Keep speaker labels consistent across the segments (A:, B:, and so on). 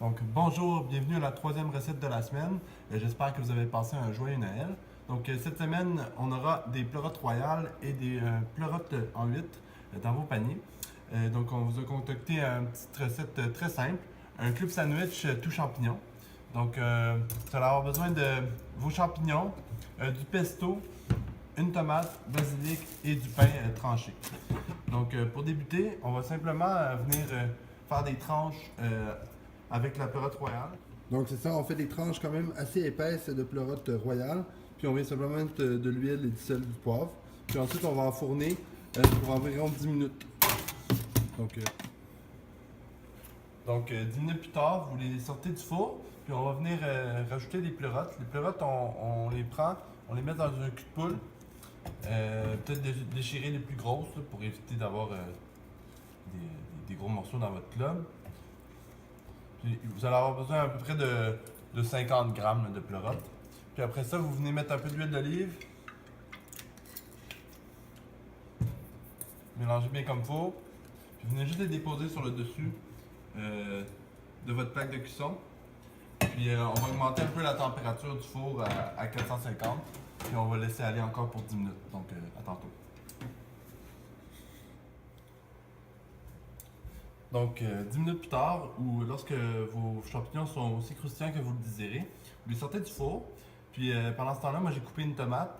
A: Donc, bonjour, bienvenue à la troisième recette de la semaine. J'espère que vous avez passé un joyeux Noël. Donc, cette semaine, on aura des pleurotes royales et des pleurotes en huître dans vos paniers. Donc, on vous a concocté une petite recette très simple, un club sandwich tout champignon. Donc, vous allez avoir besoin de vos champignons, du pesto, une tomate, basilic et du pain tranché. Donc, pour débuter, on va simplement venir faire des tranches avec la pleurote royale. Donc, c'est ça, on fait des tranches quand même assez épaisses de pleurote royale. Puis, on vient simplement mettre de l'huile et du sel, du poivre. Puis ensuite, on va enfourner pour environ 10 minutes. Donc, 10 minutes plus tard, vous les sortez du four. Puis, on va venir rajouter des pleurotes. Les pleurotes, on les prend, on les met dans un cul de poule. Peut-être déchirer les plus grosses là, pour éviter d'avoir des gros morceaux dans votre club. Puis vous allez avoir besoin à peu près de 50 grammes là, de pleurote. Puis après ça, vous venez mettre un peu d'huile d'olive. Mélangez bien comme il faut. Puis vous venez juste les déposer sur le dessus de votre plaque de cuisson. Puis on va augmenter un peu la température du four à 450. Puis on va laisser aller encore pour 10 minutes. Donc à tantôt. Donc 10 minutes plus tard, ou lorsque vos champignons sont aussi croustillants que vous le désirez, vous les sortez du four. Puis pendant ce temps-là, moi j'ai coupé une tomate.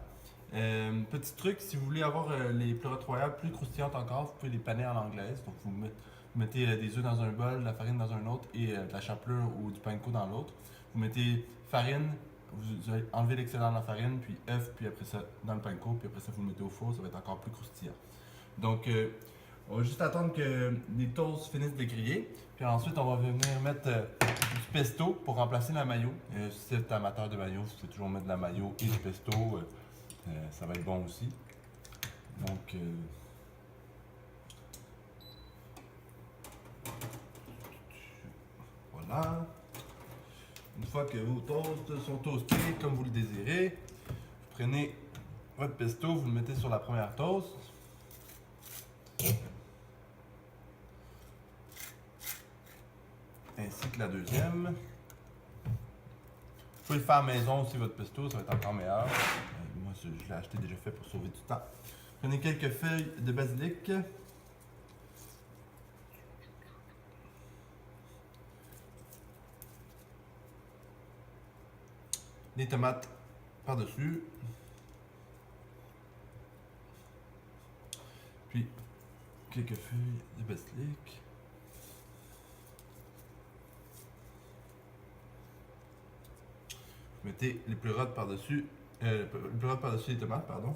A: Petit truc, si vous voulez avoir les pleurotes royales plus croustillantes encore, vous pouvez les paner à l'anglaise. Donc vous mettez des œufs dans un bol, la farine dans un autre et de la chapelure ou du panko dans l'autre. Vous mettez farine, vous enlevez l'excédent de la farine, puis œuf, puis après ça dans le panko, puis après ça vous le mettez au four, ça va être encore plus croustillant. Donc on va juste attendre que les toasts finissent de griller. Puis ensuite, on va venir mettre du pesto pour remplacer la mayo. Si vous êtes amateur de mayo, vous pouvez toujours mettre de la mayo et du pesto. Ça va être bon aussi. Donc, voilà. Une fois que vos toasts sont toastés comme vous le désirez, vous prenez votre pesto, vous le mettez sur la première toast. Ainsi que la deuxième. Vous pouvez le faire à la maison aussi, votre pesto, ça va être encore meilleur. Moi, je l'ai acheté déjà fait pour sauver du temps. Prenez quelques feuilles de basilic. Les tomates par-dessus. Puis, quelques feuilles de basilic. Vous mettez les pleurotes par-dessus. Les pleurotes par-dessus les tomates, pardon.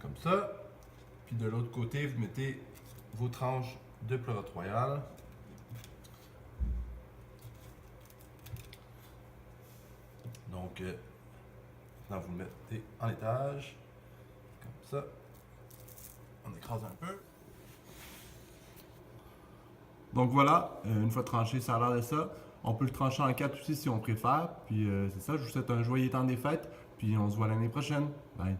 A: Comme ça. Puis de l'autre côté, vous mettez vos tranches de pleurotes royales. Donc, maintenant vous le mettez en étage. Comme ça. On écrase un peu. Donc voilà, une fois tranché, ça a l'air de ça. On peut le trancher en 4 aussi si on préfère. Puis c'est ça, je vous souhaite un joyeux temps des fêtes. Puis on se voit l'année prochaine. Bye.